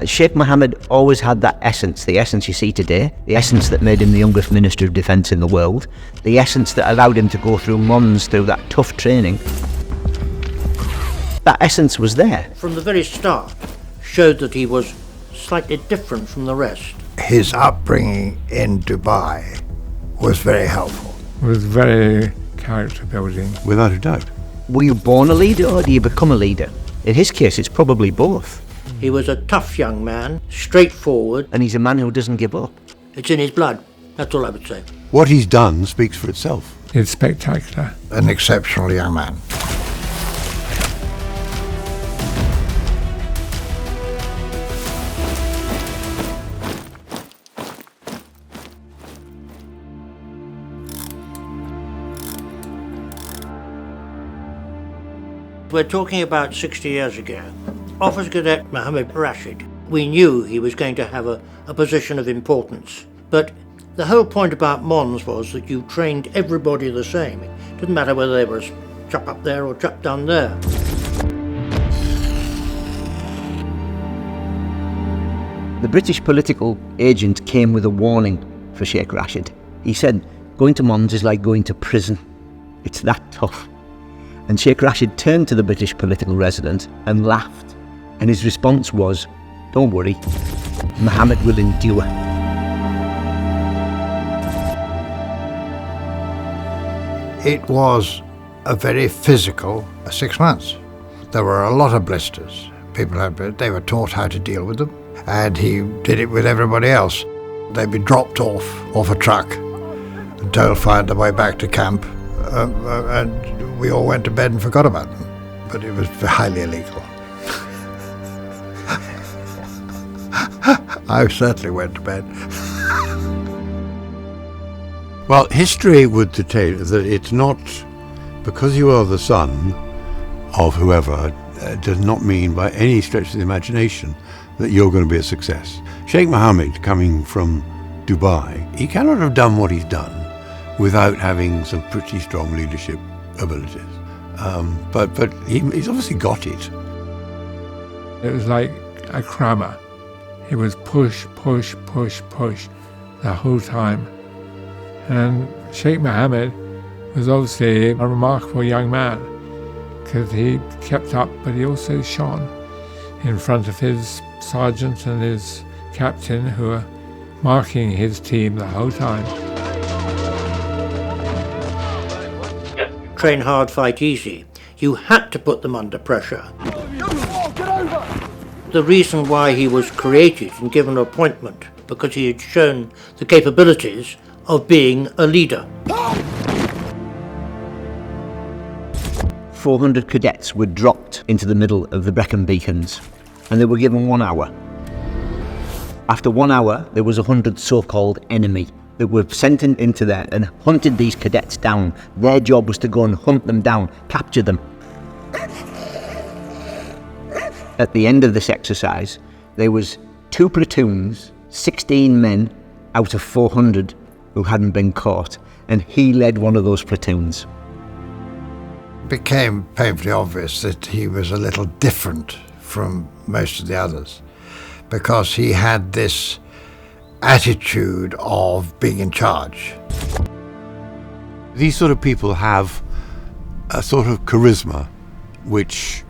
Sheikh Mohammed always had that essence, the essence you see today, the essence that made him the youngest Minister of Defence in the world, the essence that allowed him to go through Mons, through that tough training. That essence was there. From the very start, showed that he was slightly different from the rest. His upbringing in Dubai was very helpful. It was very character building. Without a doubt. Were you born a leader or do you become a leader? In his case, it's probably both. He was a tough young man, straightforward. And he's a man who doesn't give up. It's in his blood, that's all I would say. What he's done speaks for itself. It's spectacular. An exceptional young man. We're talking about 60 years ago. Officer Cadet Mohammed Rashid, we knew he was going to have a position of importance. But the whole point about Mons was that you trained everybody the same. It didn't matter whether they were a chap up there or a chap down there. The British political agent came with a warning for Sheikh Rashid. He said, going to Mons is like going to prison. It's that tough. And Sheikh Rashid turned to the British political resident and laughed. And his response was, don't worry, Mohammed will endure. It was a very physical 6 months. There were a lot of blisters. They were taught how to deal with them. And he did it with everybody else. They'd be dropped off a truck and told fired their way back to camp. And we all went to bed and forgot about them. But it was highly illegal. I certainly went to bed. Well, history would detail that it's not because you are the son of whoever, does not mean by any stretch of the imagination that you're going to be a success. Sheikh Mohammed, coming from Dubai, he cannot have done what he's done without having some pretty strong leadership abilities. But he's obviously got it. It was like a crammer. He was push, push, push, push the whole time. And Sheikh Mohammed was obviously a remarkable young man because he kept up, but he also shone in front of his sergeant and his captain who were marking his team the whole time. Train hard, fight easy. You had to put them under pressure. The reason why he was created and given an appointment, because he had shown the capabilities of being a leader. 400 cadets were dropped into the middle of the Brecon Beacons, and they were given 1 hour. After 1 hour, there was 100 so-called enemy that were sent into there and hunted these cadets down. Their job was to go and hunt them down, capture them. At the end of this exercise, there was 2 platoons, 16 men out of 400 who hadn't been caught, and he led one of those platoons. It became painfully obvious that he was a little different from most of the others because he had this attitude of being in charge. These sort of people have a sort of charisma which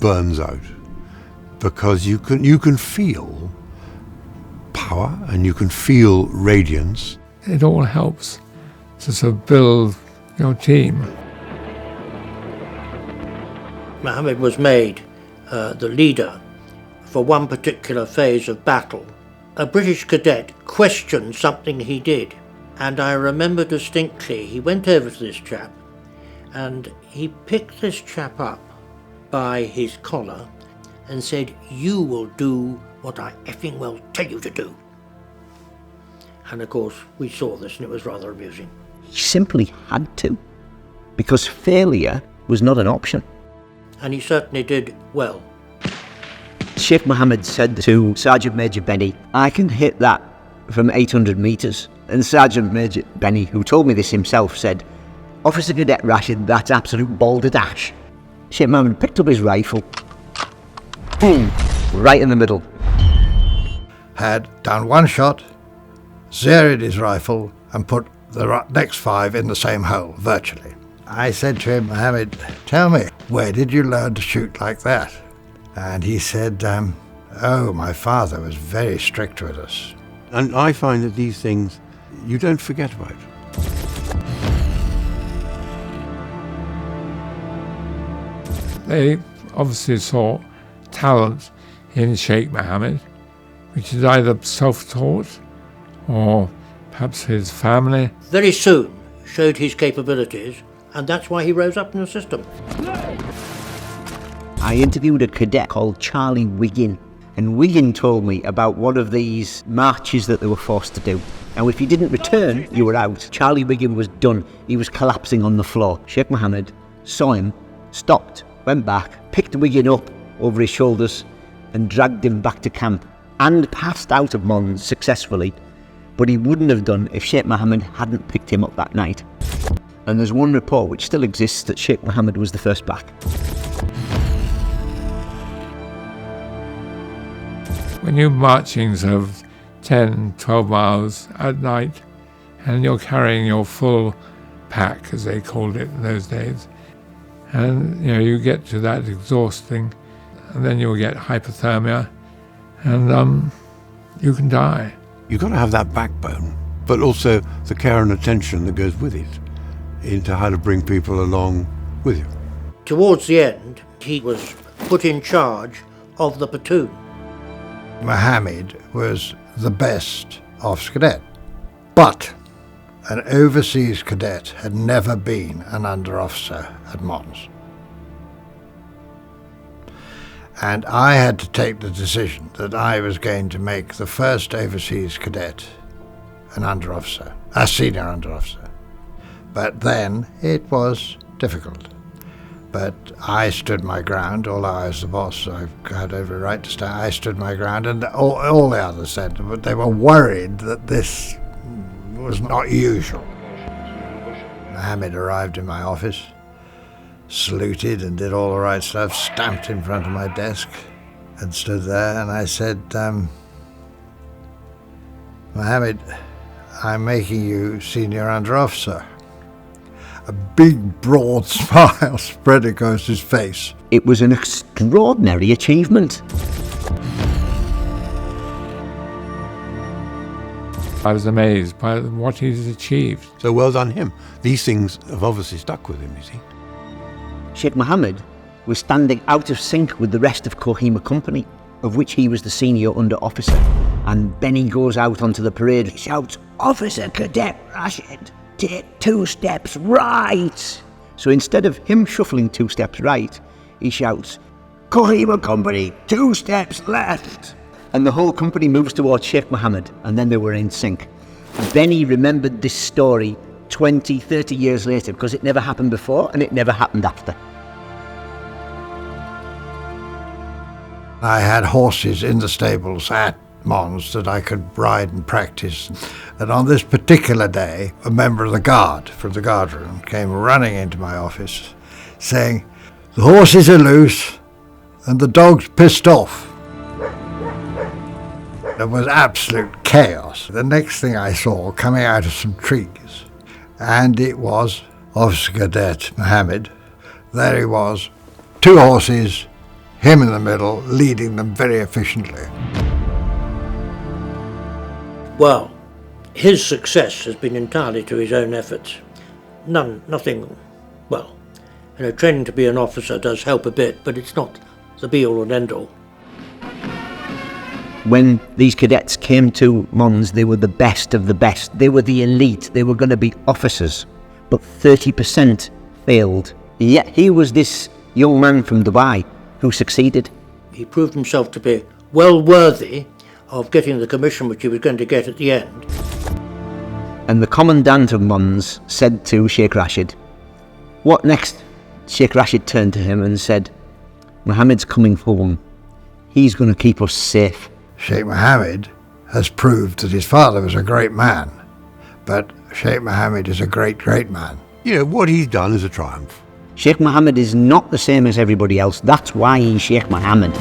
burns out because you can feel power and you can feel radiance. It all helps to sort of build your team. Mohammed was made the leader for one particular phase of battle. A British cadet questioned something he did, and I remember distinctly he went over to this chap and he picked this chap up by his collar and said, "You will do what I effing well tell you to do." And of course we saw this and it was rather amusing. He simply had to, because failure was not an option. And he certainly did well. Sheikh Mohammed said to Sergeant Major Benny, "I can hit that from 800 metres. And Sergeant Major Benny, who told me this himself, said, "Officer Cadet Rashid, that's absolute balderdash." Sheikh Mohammed picked up his rifle, boom, right in the middle. Had done one shot, zeroed his rifle, and put the next 5 in the same hole, virtually. I said to him, Mohammed, tell me, where did you learn to shoot like that? And he said, my father was very strict with us. And I find that these things you don't forget about. They obviously saw talent in Sheikh Mohammed, which is either self-taught or perhaps his family. Very soon showed his capabilities, and that's why he rose up in the system. I interviewed a cadet called Charlie Wiggin, and Wiggin told me about one of these marches that they were forced to do. Now, if you didn't return, you were out. Charlie Wiggin was done. He was collapsing on the floor. Sheikh Mohammed saw him, stopped, went back, picked Wiggin up over his shoulders and dragged him back to camp and passed out of Mons successfully. But he wouldn't have done if Sheikh Mohammed hadn't picked him up that night. And there's one report which still exists that Sheikh Mohammed was the first back. When you're marching sort of 10, 12 miles at night and you're carrying your full pack, as they called it in those days, and you get to that exhausting, and then you'll get hypothermia and you can die. You've got to have that backbone, but also the care and attention that goes with it into how to bring people along with you. Towards the end, he was put in charge of the platoon. Mohammed was the best officer cadet, but an overseas cadet had never been an under officer at Mons. And I had to take the decision that I was going to make the first overseas cadet an under officer, a senior under officer. But then it was difficult. But I stood my ground, although I was the boss, so I had every right to stand. I stood my ground, and all the others said, but they were worried that this was not usual. Mohammed arrived in my office, saluted and did all the right stuff, stamped in front of my desk and stood there, and I said, Mohammed, I'm making you senior under officer. A big, broad smile spread across his face. It was an extraordinary achievement. I was amazed by what he's achieved. So well done him. These things have obviously stuck with him, you see. Sheikh Mohammed was standing out of sync with the rest of Kohima Company, of which he was the senior under officer. And Benny goes out onto the parade and shouts, "Officer Cadet Rashid, take 2 steps right." So instead of him shuffling 2 steps right, he shouts, "Kohima Company, 2 steps left." And the whole company moves towards Sheikh Mohammed, and then they were in sync. Benny remembered this story 20, 30 years later because it never happened before and it never happened after. I had horses in the stables at Mons that I could ride and practice. And on this particular day, a member of the guard from the guard room came running into my office saying, "The horses are loose and the dog's pissed off." There was absolute chaos. The next thing I saw coming out of some trees, and it was Officer Cadet Mohammed. There he was, 2 horses, him in the middle, leading them very efficiently. Well, his success has been entirely to his own efforts. Nothing, training to be an officer does help a bit, but it's not the be-all and end-all. When these cadets came to Mons, they were the best of the best. They were the elite. They were going to be officers. But 30% failed. Yet he was this young man from Dubai who succeeded. He proved himself to be well worthy of getting the commission which he was going to get at the end. And the commandant of Mons said to Sheikh Rashid, "What next?" Sheikh Rashid turned to him and said, "Mohammed's coming home. He's going to keep us safe." Sheikh Mohammed has proved that his father was a great man, but Sheikh Mohammed is a great, great man. What he's done is a triumph. Sheikh Mohammed is not the same as everybody else. That's why he's Sheikh Mohammed.